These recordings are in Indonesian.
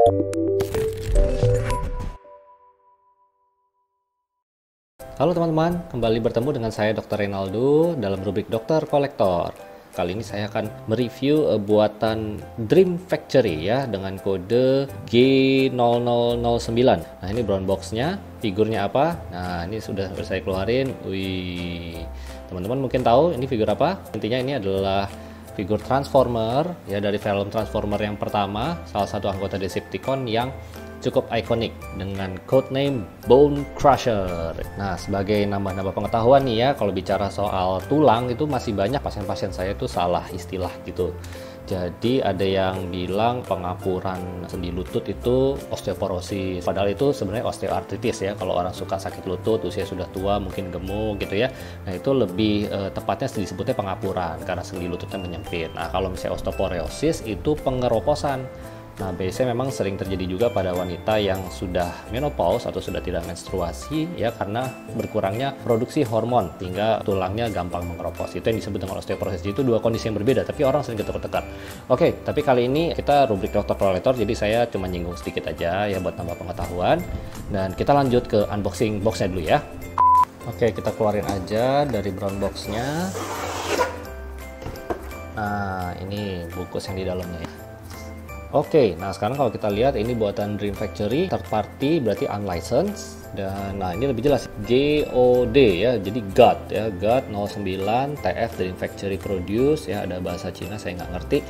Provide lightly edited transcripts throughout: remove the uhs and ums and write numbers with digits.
Halo teman-teman, kembali bertemu dengan saya Dr. Reynaldo dalam rubrik Dokter Kolektor. Kali ini saya akan mereview buatan Dream Factory ya dengan kode G0009. Nah, ini brown boxnya, figurnya apa? Nah, ini sudah saya keluarin. Wih, teman-teman mungkin tahu ini figur apa? Intinya ini adalah figur Transformer ya, dari film Transformer yang pertama, salah satu anggota Decepticon yang cukup ikonik dengan codename Bone Crusher. Nah, sebagai nambah-nambah pengetahuan nih ya, kalau bicara soal tulang itu masih banyak pasien-pasien saya itu salah istilah gitu. Jadi ada yang bilang pengapuran sendi lutut itu osteoporosis, padahal itu sebenarnya osteoartritis ya. Kalau orang suka sakit lutut, usia sudah tua, mungkin gemuk gitu ya. Nah, itu lebih tepatnya disebutnya pengapuran karena sendi lututnya menyempit. Nah, kalau misalnya osteoporosis itu pengeroposan. Nah, biasanya memang sering terjadi juga pada wanita yang sudah menopause atau sudah tidak menstruasi ya, karena berkurangnya produksi hormon hingga tulangnya gampang mengeropos. Itu yang disebut dengan osteoporosis. Itu dua kondisi yang berbeda, tapi orang sering ketukar-tukar. Oke, tapi kali ini kita rubrik Dokter Kolektor, jadi saya cuma nyinggung sedikit aja ya buat tambah pengetahuan. Dan kita lanjut ke unboxing boxnya dulu ya. Oke, kita keluarin aja dari brown boxnya. Nah, ini bungkus yang di dalamnya ya. Oke, nah sekarang kalau kita lihat ini buatan Dream Factory, third party berarti unlicensed. Dan nah ini lebih jelas GOD ya, jadi God ya, God 09 TF Dream Factory Produce ya, ada bahasa Cina saya nggak ngerti.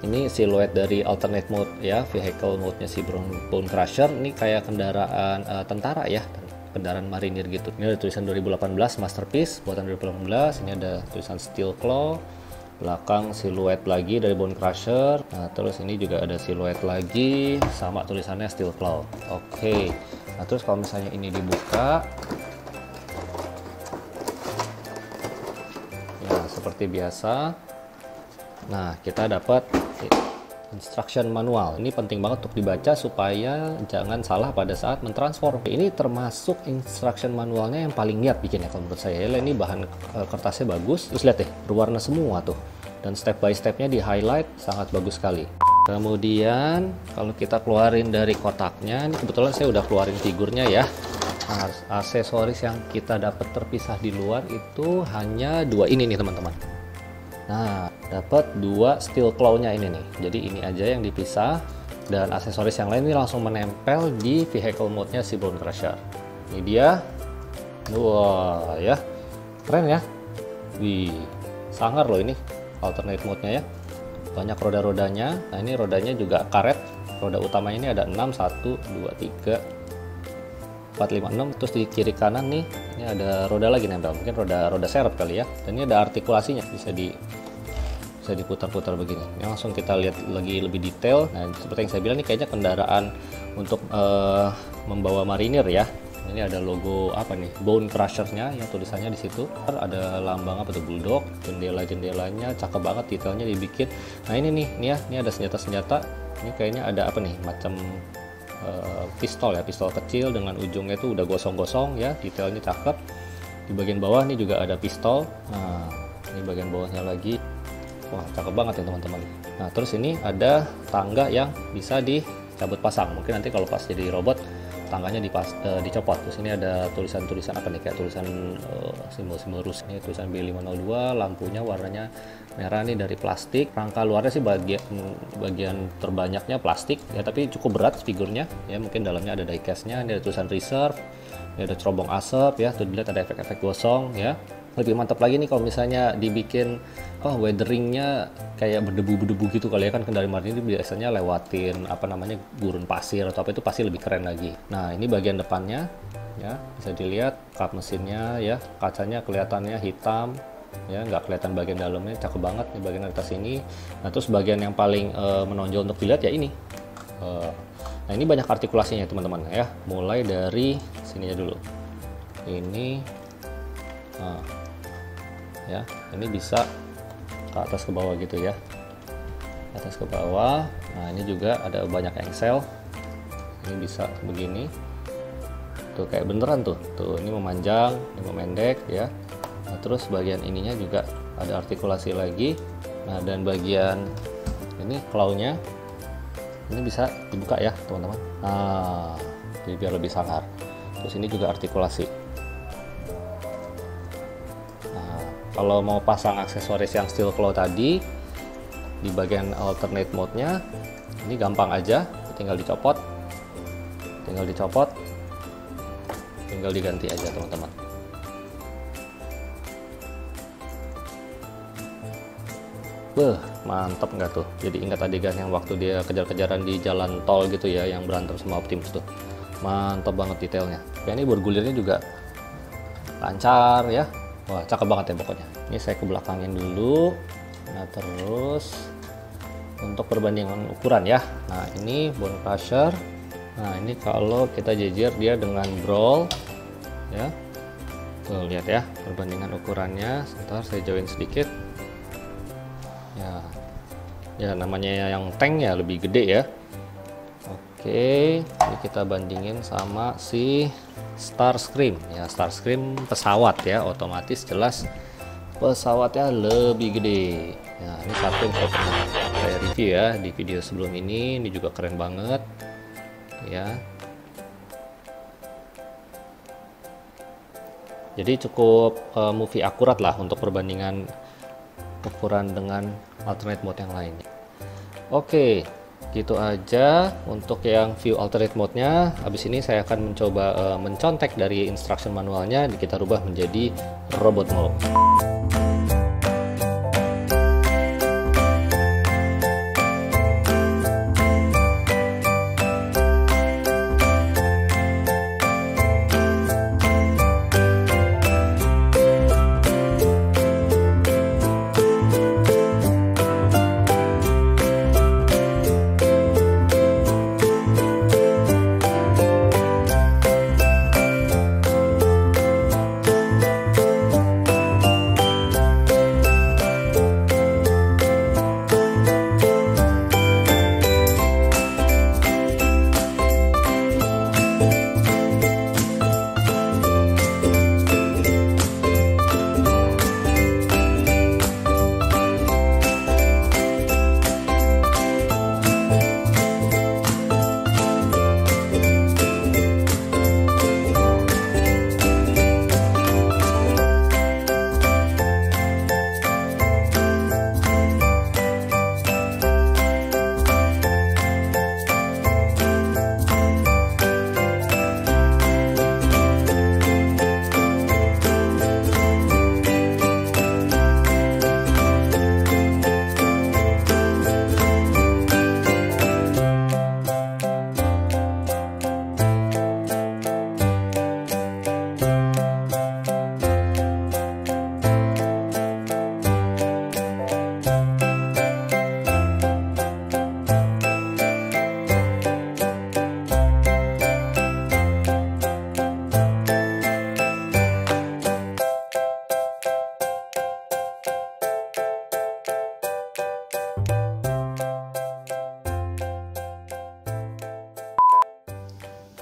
Ini siluet dari alternate mode ya, vehicle mode-nya si Bone Crusher. Ini kayak kendaraan tentara ya, kendaraan marinir gitu. Ini ada tulisan 2018 Masterpiece buatan 2018. Ini ada tulisan Steel Claw. Belakang siluet lagi dari Bone Crusher. Nah, terus ini juga ada siluet lagi sama tulisannya Steel Claw. Oke. Nah, terus kalau misalnya ini dibuka, ya seperti biasa. Nah, kita dapat instruction manual. Ini penting banget untuk dibaca supaya jangan salah pada saat mentransform. Ini termasuk instruction manualnya yang paling niat bikinnya kalau menurut saya. Ini bahan kertasnya bagus. Terus lihat deh, berwarna semua tuh. Dan step by stepnya di highlight sangat bagus sekali. Kemudian kalau kita keluarin dari kotaknya, ini kebetulan saya udah keluarin figurnya ya. Nah, aksesoris yang kita dapat terpisah di luar itu hanya dua ini nih teman-teman. Nah, dapat dua steel claw-nya ini nih. Jadi ini aja yang dipisah, dan aksesoris yang lain ini langsung menempel di vehicle mode-nya si Bone Crusher. Ini dia. Wah, ya. Keren ya. Wih, sangar loh ini alternate mode-nya ya. Banyak roda-rodanya. Nah, ini rodanya juga karet. Roda utamanya ini ada 6, 1, 2, 3, 4, 5, 6. Terus di kiri kanan nih, ini ada roda lagi nempel, mungkin roda serep kali ya. Dan ini ada artikulasinya, bisa diputar-putar begini. Ini langsung kita lihat lagi lebih detail. Nah, seperti yang saya bilang, ini kayaknya kendaraan untuk membawa marinir ya. Ini ada logo apa nih, Bone Crusher-nya ya, tulisannya di situ. Ada lambang apa tuh, bulldog. Jendela-jendelanya cakep banget, detailnya dibikin. Nah, ini nih, ini ada senjata-senjata. Ini kayaknya ada apa nih, macam pistol ya, pistol kecil dengan ujungnya itu udah gosong-gosong ya, detailnya cakep. Di bagian bawah ini juga ada pistol. Nah, ini bagian bawahnya lagi. Wah, cakep banget ya teman-teman. Nah, terus ini ada tangga yang bisa dicabut pasang. Mungkin nanti kalau pas jadi robot tangganya dicopot. Terus ini ada tulisan-tulisan apa nih, kayak tulisan simbol-simbol Rus. Ini tulisan B502, lampunya warnanya merah nih dari plastik. Rangka luarnya sih bagian terbanyaknya plastik ya, tapi cukup berat figurnya ya. Mungkin dalamnya ada diecast-nya. Ini ada tulisan reserve, ini ada cerobong asap ya, tuh dilihat ada efek-efek gosong ya. Lebih mantap lagi nih kalau misalnya dibikin weatheringnya kayak berdebu-berdebu gitu kali ya, kan kendaraan marinir biasanya lewatin apa namanya, gurun pasir atau apa, itu pasti lebih keren lagi. Nah, ini bagian depannya ya, bisa dilihat kap mesinnya ya, kacanya kelihatannya hitam ya, nggak kelihatan bagian dalamnya, cakep banget nih bagian atas ini. Nah, terus bagian yang paling menonjol untuk dilihat ya ini. Nah, ini banyak artikulasinya teman-teman ya, mulai dari sininya dulu. Ini ya, ini bisa ke atas ke bawah gitu ya, atas ke bawah. Nah, ini juga ada banyak engsel, ini bisa begini tuh, kayak beneran tuh ini memanjang, ini memendek ya. Nah, terus bagian ininya juga ada artikulasi lagi. Nah, dan bagian ini claw-nya ini bisa dibuka ya teman-teman. Nah, jadi biar lebih sangar. Terus ini juga artikulasi. Nah, kalau mau pasang aksesoris yang steel claw tadi di bagian alternate mode-nya, ini gampang aja, tinggal dicopot, tinggal diganti aja teman-teman. Mantap nggak tuh? Jadi ingat adegan yang waktu dia kejar-kejaran di jalan tol gitu ya, yang berantem sama Optimus tuh. Mantap banget detailnya. Ya, ini bergulirnya juga lancar ya. Wah, cakep banget ya pokoknya. Ini saya ke belakangin dulu. Nah, terus untuk perbandingan ukuran ya. Nah, ini Bone Crusher. Nah, ini kalau kita jejer dia dengan Brawl ya. Tuh, lihat ya perbandingan ukurannya. Sebentar saya jauhin sedikit. Ya namanya yang tank ya lebih gede ya. Oke, ini kita bandingin sama si Starscream ya. Starscream pesawat ya, otomatis jelas pesawatnya lebih gede. Nah, ini Starscream saya review ya di video sebelum ini juga keren banget ya. Jadi cukup movie akurat lah untuk perbandingan ukuran dengan alternate mode yang lainnya. Oke, gitu aja untuk yang view alternate mode-nya. Habis ini saya akan mencoba mencontek dari instruction manualnya, kita rubah menjadi robot mode.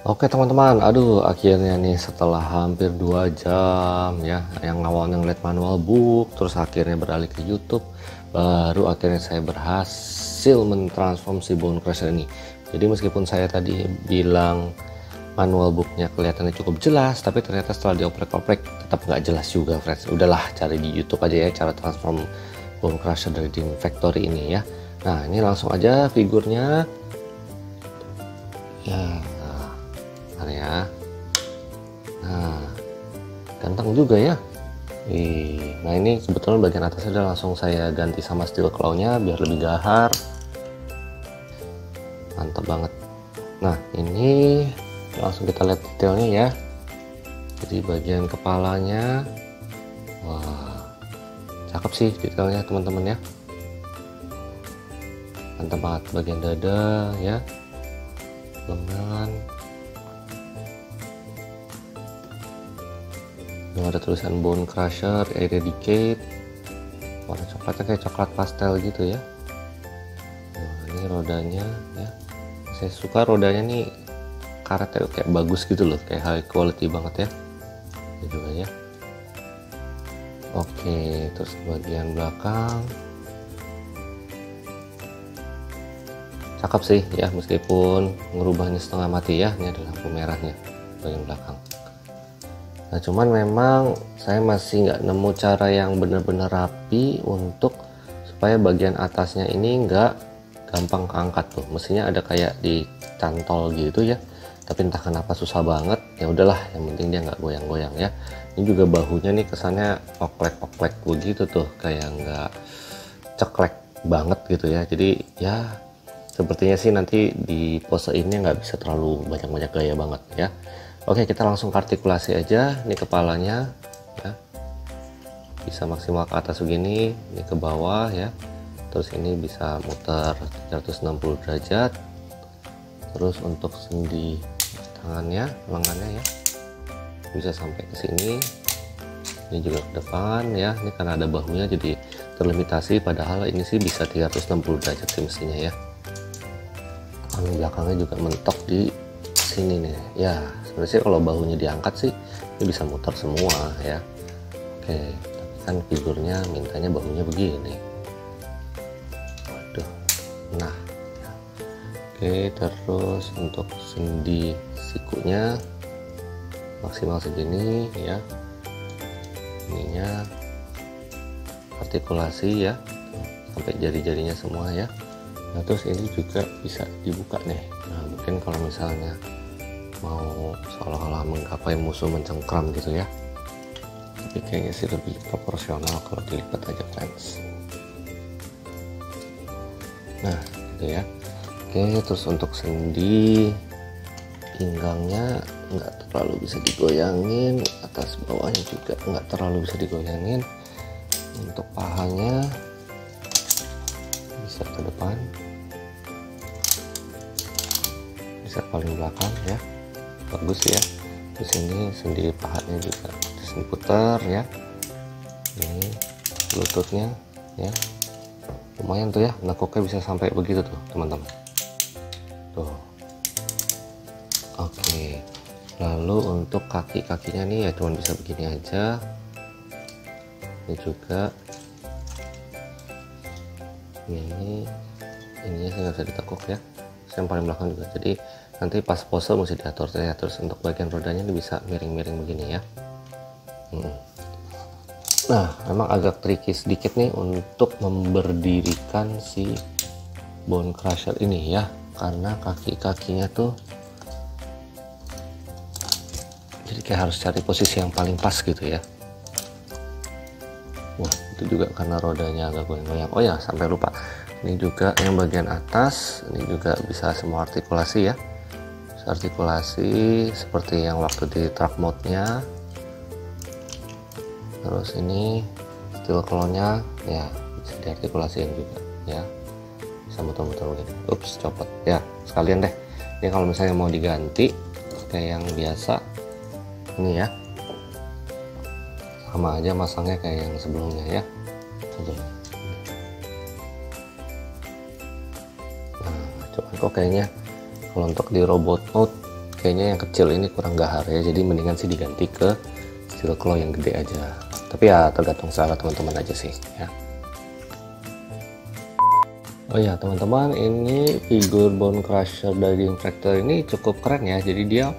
Oke teman-teman, aduh akhirnya nih setelah hampir 2 jam ya, yang awalnya ngeliat manual book terus akhirnya beralih ke YouTube, baru akhirnya saya berhasil mentransform si Bone Crusher ini. Jadi meskipun saya tadi bilang manual booknya kelihatannya cukup jelas, tapi ternyata setelah dioprek-oprek tetap nggak jelas juga friends. Udahlah, cari di YouTube aja ya cara transform Bone Crusher dari Dino Factory ini ya. Nah, ini langsung aja figurnya ya. Ya, nah ganteng juga ya. Nah ini sebetulnya bagian atasnya udah langsung saya ganti sama steel claw-nya biar lebih gahar, mantap banget. Nah ini langsung kita lihat detailnya ya. Jadi bagian kepalanya, wah cakep sih detailnya teman-teman ya, mantap banget. Bagian dada ya, lengan. Ada tulisan Bone Crusher Eradicate, warna coklatnya kayak coklat pastel gitu ya. Nah, ini rodanya ya, saya suka rodanya nih karetnya kayak bagus gitu loh, kayak high quality banget ya. Ini juga ya. Oke, terus bagian belakang cakep sih ya, meskipun ngerubahnya setengah mati ya. Ini adalah lampu merahnya bagian belakang. Nah cuman memang saya masih nggak nemu cara yang benar-benar rapi untuk supaya bagian atasnya ini nggak gampang keangkat tuh. Mestinya ada kayak dicantol gitu ya, tapi entah kenapa susah banget. Ya udahlah, yang penting dia nggak goyang-goyang ya. Ini juga bahunya nih kesannya oklek-oklek begitu tuh, kayak nggak ceklek banget gitu ya. Jadi ya sepertinya sih nanti di pose ini nggak bisa terlalu banyak-banyak gaya banget ya. Oke, kita langsung ke artikulasi aja. Ini kepalanya ya, bisa maksimal ke atas begini, ini ke bawah ya. Terus ini bisa muter 360 derajat. Terus untuk sendi tangannya, lengannya ya, bisa sampai ke sini. Ini juga ke depan ya. Ini karena ada bahunya jadi terlimitasi, padahal ini sih bisa 360 derajat sih mestinya ya. Ini belakangnya juga mentok di sini nih ya. Sebenarnya kalau bahunya diangkat sih ini bisa muter semua ya. Oke, tapi kan figurnya mintanya bahunya begini. Waduh. Nah ya. Oke, terus untuk sendi sikunya maksimal segini ya. Ininya artikulasi ya, sampai jari-jarinya semua ya. Nah terus ini juga bisa dibuka nih. Nah mungkin kalau misalnya mau seolah-olah menggapai musuh mencengkram gitu ya, tapi kayaknya sih lebih proporsional kalau dilipat aja friends. Nah gitu ya. Oke, terus untuk sendi pinggangnya nggak terlalu bisa digoyangin, atas bawahnya juga nggak terlalu bisa digoyangin. Untuk pahanya bisa ke depan, bisa paling belakang ya, bagus ya. Di sini sendi pahanya juga disini putar ya. Ini lututnya ya, lumayan tuh ya, nekuknya bisa sampai begitu tuh teman-teman tuh. Oke, lalu untuk kaki-kakinya nih ya cuman bisa begini aja. Ini juga ininya saya nggak bisa ditekuk ya, yang paling belakang juga, jadi nanti pas pose mesti diatur ya. Terus untuk bagian rodanya ini bisa miring-miring begini ya. Nah memang agak tricky sedikit nih untuk memberdirikan si bone crusher ini ya, karena kaki-kakinya tuh jadi kayak harus cari posisi yang paling pas gitu ya. Wah itu juga karena rodanya agak goyang-goyang. Oh ya sampai lupa, ini juga yang bagian atas ini juga bisa semua artikulasi ya, bisa artikulasi seperti yang waktu di truck mode nya. Terus ini steel claw-nya ya bisa diartikulasikan juga ya, bisa muter-muter begini. Ups, copot ya sekalian deh. Ini kalau misalnya mau diganti kayak yang biasa ini ya, sama aja masangnya kayak yang sebelumnya ya. Nah cuman kok kayaknya kalau untuk di robot mode kayaknya yang kecil ini kurang gahar ya, jadi mendingan sih diganti ke steel claw yang gede aja. Tapi ya tergantung selera teman-teman aja sih ya. Oh ya teman-teman, ini figur bone crusher dari Infractor ini cukup keren ya. Jadi dia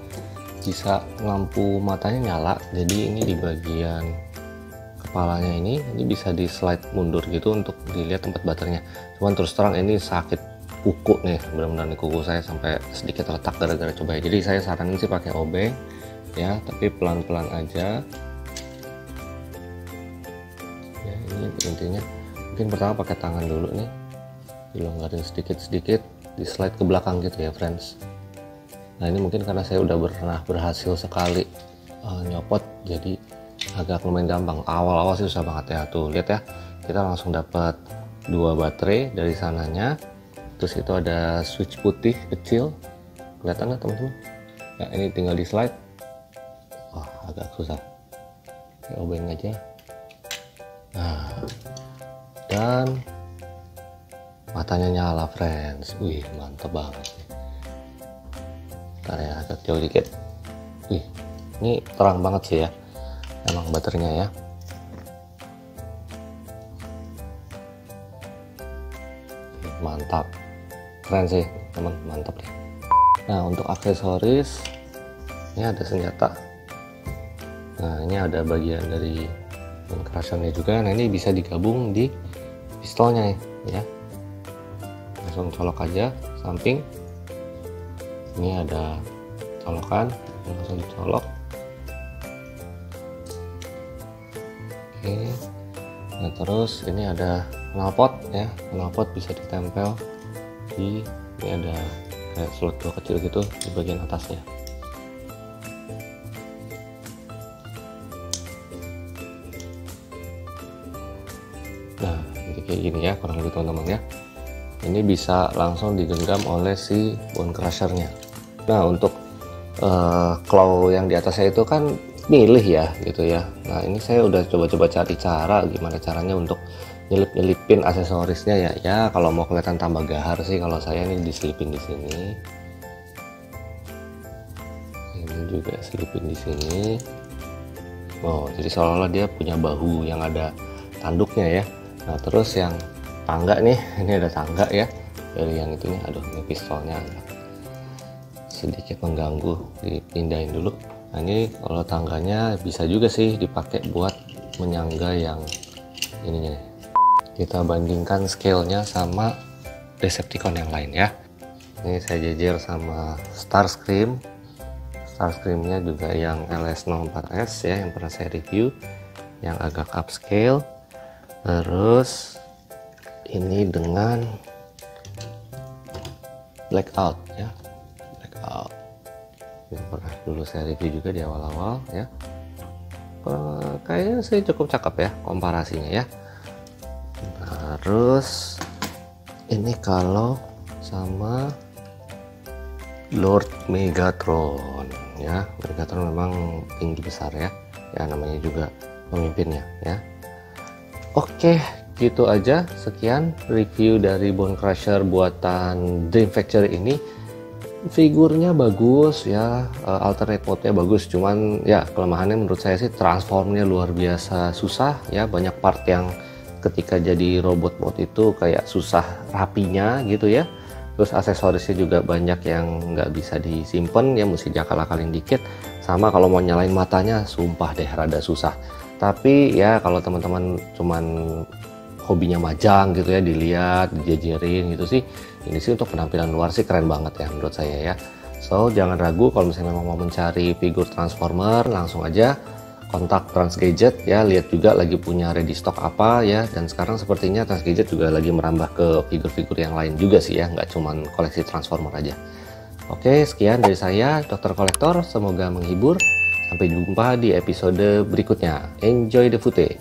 bisa lampu matanya nyala, jadi ini di bagian kepalanya ini bisa di slide mundur gitu untuk dilihat tempat baterainya. Cuman terus terang ini sakit kuku nih, benar-benar nih kuku saya sampai sedikit retak gara-gara coba. Jadi saya saranin sih pakai obeng ya, tapi pelan-pelan aja ya. Ini intinya mungkin pertama pakai tangan dulu nih, dilonggarin sedikit-sedikit, di slide ke belakang gitu ya friends. Nah ini mungkin karena saya udah pernah berhasil sekali nyopot, jadi agak lumayan gampang. Awal-awal sih susah banget ya. Tuh lihat ya, kita langsung dapat 2 baterai dari sananya. Terus itu ada switch putih kecil, kelihatan nggak teman-teman? Nah ini tinggal di slide. Wah agak susah, saya obeng aja. Nah dan matanya nyala friends. Wih mantap banget. Ntar ya agak jauh dikit. Wih ini terang banget sih ya emang baterainya ya. Mantap. Keren sih teman, mantap deh. Nah untuk aksesoris ini ada senjata. Nah ini ada bagian dari bone crusher-nya juga. Nah ini bisa digabung di pistolnya ya. Langsung colok aja samping. Ini ada colokan, langsung dicolok. Oke. Nah terus ini ada knalpot ya. Knalpot bisa ditempel di, ini ada kayak slot 2 kecil gitu di bagian atasnya. Nah jadi kayak gini ya kurang lebih teman-teman ya. Ini bisa langsung digenggam oleh si bone crusher-nya. Nah untuk claw yang di atasnya itu kan milih ya gitu ya. Nah ini saya udah coba-coba cari cara gimana caranya untuk nyelip-nyelipin aksesorisnya ya. Ya kalau mau kelihatan tambah gahar sih kalau saya ini diselipin di sini. Ini juga selipin di sini. Oh jadi seolah-olah dia punya bahu yang ada tanduknya ya. Nah terus yang tangga nih, ini ada tangga ya dari yang itunya. Aduh ini pistolnya sedikit mengganggu, dipindahin dulu. Nah ini kalau tangganya bisa juga sih dipakai buat menyangga yang ininya. Kita bandingkan scale-nya sama Decepticon yang lain ya. Ini saya jejer sama Starscream. Starscream-nya juga yang LS04S ya, yang pernah saya review, yang agak upscale. Terus ini dengan Blackout ya, Blackout yang pernah dulu saya review juga di awal-awal ya. Kayaknya sih cukup cakep ya komparasinya ya. Terus ini kalau sama Lord Megatron ya, Megatron memang tinggi besar ya, ya namanya juga pemimpinnya ya. Oke, gitu aja, sekian review dari Bone Crusher buatan Dream Factory ini. Figurnya bagus ya, alternate mode-nya bagus, cuman ya kelemahannya menurut saya sih transformnya luar biasa susah ya. Banyak part yang ketika jadi robot mode itu kayak susah rapinya gitu ya. Terus aksesorisnya juga banyak yang nggak bisa disimpan ya, mesti diakal-akalin dikit. Sama kalau mau nyalain matanya, sumpah deh rada susah. Tapi ya kalau teman-teman cuman hobinya majang gitu ya, dilihat, dijajarin gitu sih, ini sih untuk penampilan luar sih keren banget ya menurut saya ya. So jangan ragu kalau misalnya memang mau mencari figur Transformer, langsung aja kontak Trans Gadget ya. Lihat juga lagi punya ready stock apa ya, dan sekarang sepertinya Trans Gadget juga lagi merambah ke figur-figur yang lain juga sih ya, nggak cuman koleksi Transformer aja. Oke, sekian dari saya Dr. Kolektor, semoga menghibur. Sampai jumpa di episode berikutnya. Enjoy the footage.